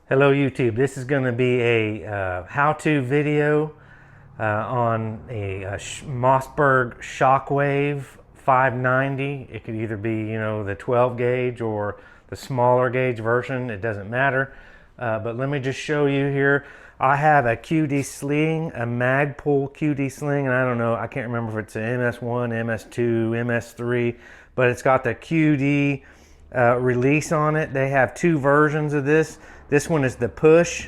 Hello YouTube, this is going to be a how-to video on a Mossberg Shockwave 590. It could either be, the 12 gauge or the smaller gauge version, it doesn't matter. But let me just show you here. I have a QD sling, a Magpul QD sling, and I don't know, I can't remember if it's an MS1, MS2, MS3, but it's got the QD release on it. They have two versions of this. This one is the push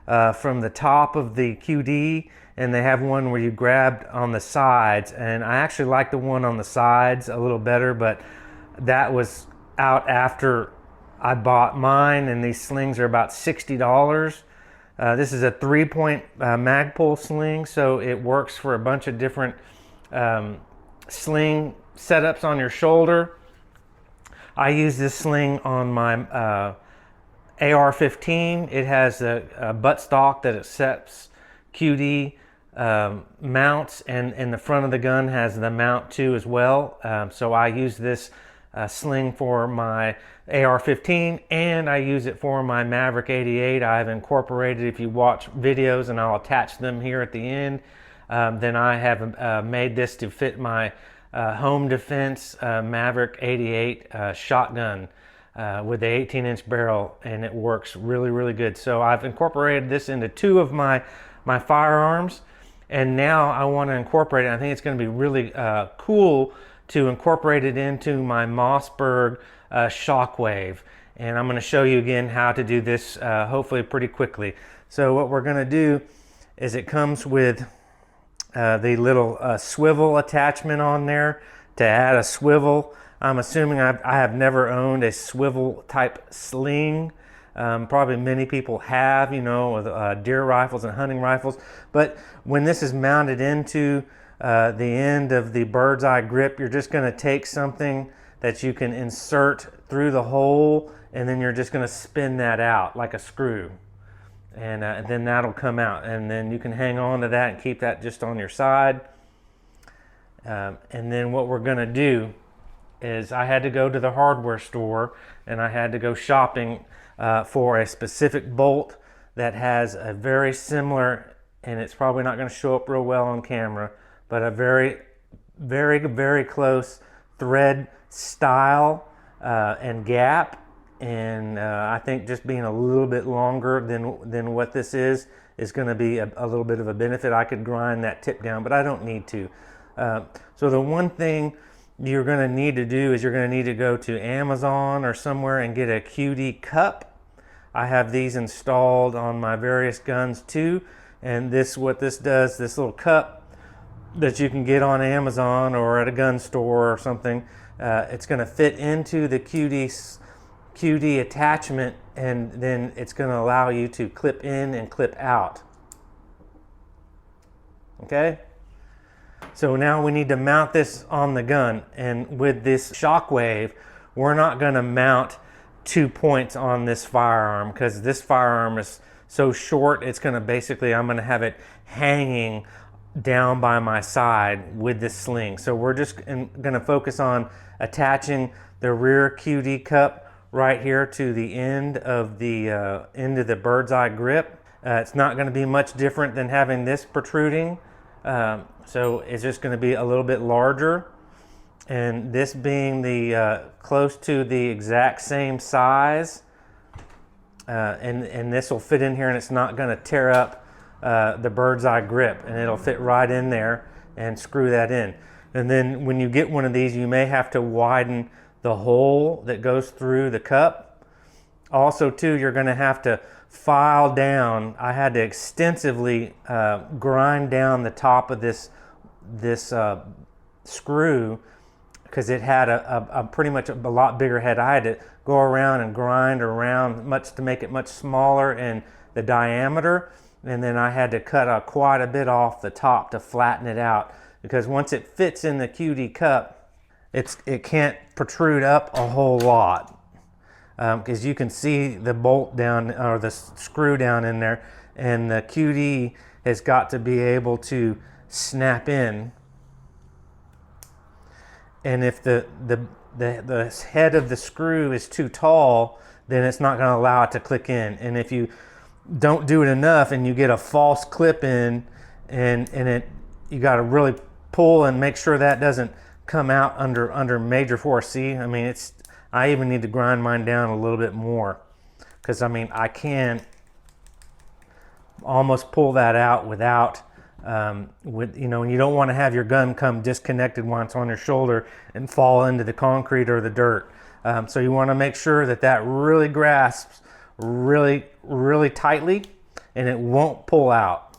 from the top of the QD, and they have one where you grab on the sides, and I actually like the one on the sides a little better, but that was out after I bought mine, and these slings are about $60. This is a 3-point Magpul sling, so it works for a bunch of different sling setups on your shoulder. I use this sling on my AR-15. It has a buttstock that accepts QD mounts, and the front of the gun has the mount too as well. So I use this sling for my AR-15, and I use it for my Maverick 88. I've incorporated, if you watch videos, and I'll attach them here at the end, then I have made this to fit my home defense Maverick 88 shotgun with the 18-inch barrel, and it works really good. So I've incorporated this into two of my firearms, and now I want to incorporate it. I think it's going to be really cool to incorporate it into my Mossberg Shockwave, and I'm going to show you again how to do this hopefully pretty quickly. So what we're going to do is, it comes with the little swivel attachment on there to add a swivel. I'm assuming I have never owned a swivel type sling. Probably many people have, with deer rifles and hunting rifles. But when this is mounted into the end of the bird's eye grip, you're just going to take something that you can insert through the hole, and then you're just going to spin that out like a screw. And then that'll come out, and then you can hang on to that and keep that just on your side. And then what we're going to do is, I had to go to the hardware store, and I had to go shopping for a specific bolt that has a very similar, and it's probably not going to show up real well on camera, but a very close thread style and gap. And I think just being a little bit longer than what this is going to be a little bit of a benefit. I could grind that tip down, but I don't need to. So the one thing you're going to need to do is, you're going to need to go to Amazon or somewhere and get a QD cup. I have these installed on my various guns too, and what this does, this little cup that you can get on Amazon or at a gun store or something, it's going to fit into the QD attachment, and then it's going to allow you to clip in and clip out. Okay? So now we need to mount this on the gun, and with this Shockwave, we're not going to mount 2 points on this firearm, because this firearm is so short. It's going to basically, I'm going to have it hanging down by my side with this sling. So we're just going to focus on attaching the rear QD cup right here to the end of the bird's eye grip. It's not going to be much different than having this protruding. So it's just going to be a little bit larger, and this being the close to the exact same size, and this will fit in here, and it's not going to tear up the bird's eye grip, and it'll fit right in there, and screw that in. And then when you get one of these, you may have to widen the hole that goes through the cup. Also too, you're going to have to file down. I had to extensively grind down the top of this screw, because it had a pretty much a lot bigger head. I had to go around and grind around much to make it much smaller in the diameter, and then I had to cut quite a bit off the top to flatten it out, because once it fits in the QD cup, it can't protrude up a whole lot. Because you can see the bolt down, or the screw down in there, and the QD has got to be able to snap in. And if the head of the screw is too tall, then it's not going to allow it to click in. And if you don't do it enough and you get a false clip in, and you got to really pull and make sure that doesn't come out under major force. See, I mean, I even need to grind mine down a little bit more, because I mean, I can almost pull that out without you know, you don't want to have your gun come disconnected once on your shoulder and fall into the concrete or the dirt. So you want to make sure that that really grasps really tightly and it won't pull out.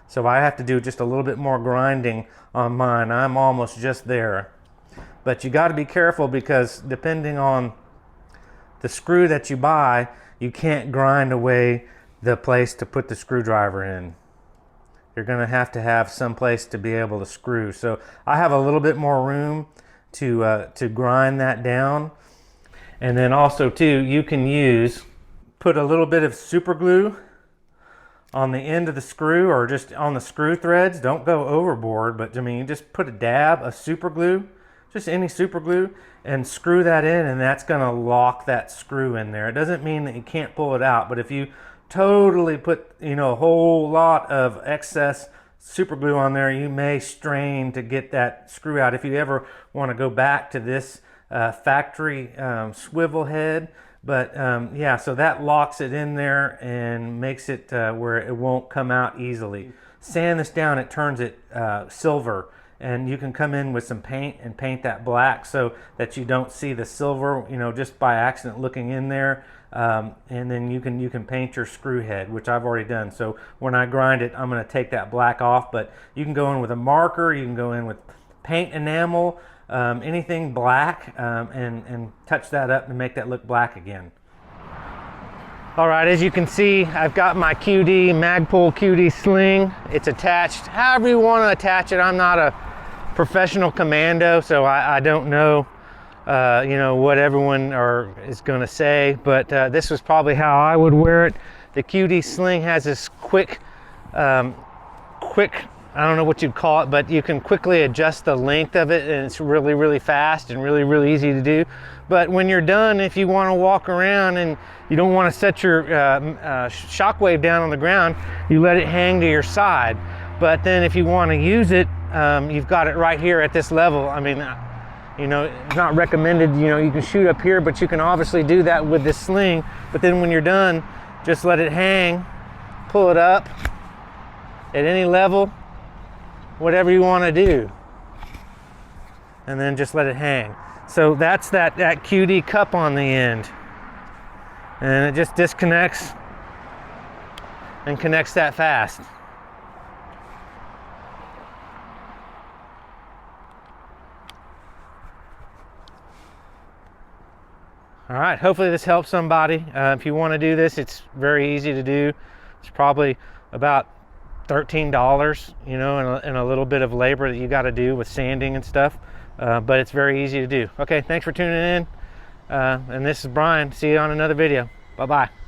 So I have to do just a little bit more grinding on mine. I'm almost just there. But you got to be careful, because depending on the screw that you buy, you can't grind away the place to put the screwdriver in. You're going to have some place to be able to screw. So I have a little bit more room to grind that down. And then also too, you can put a little bit of super glue on the end of the screw, or just on the screw threads. Don't go overboard, but I mean, you just put a dab of super glue, just any super glue, and screw that in, and that's going to lock that screw in there. It doesn't mean that you can't pull it out, but if you totally put, you know, a whole lot of excess super glue on there, you may strain to get that screw out. If you ever want to go back to this factory swivel head, but yeah, so that locks it in there and makes it where it won't come out easily. Sand this down, it turns it silver, and you can come in with some paint and paint that black so that you don't see the silver, you know, just by accident looking in there. And then you can paint your screw head, which I've already done. So when I grind it, I'm going to take that black off, but you can go in with a marker, you can go in with paint enamel, anything black, and touch that up and make that look black again. All right, as you can see, I've got my QD, Magpul QD sling. It's attached however you want to attach it. I'm not a professional commando, so I don't know you know, what everyone is going to say, but this was probably how I would wear it. The QD sling has this quick, I don't know what you'd call it, but you can quickly adjust the length of it, and it's really fast and really easy to do. But when you're done, if you want to walk around and you don't want to set your shockwave down on the ground, you let it hang to your side. But then if you want to use it, you've got it right here at this level. I mean, you know, it's not recommended, you know, you can shoot up here, but you can obviously do that with this sling. But then when you're done, just let it hang, pull it up at any level, whatever you want to do, and then just let it hang. So that's that QD cup on the end, and it just disconnects and connects that fast. All right, hopefully this helps somebody. If you want to do this, it's very easy to do. It's probably about $13, you know, and a little bit of labor that you got to do with sanding and stuff, but it's very easy to do. Okay, thanks for tuning in, and this is Brian. See you on another video. Bye-bye.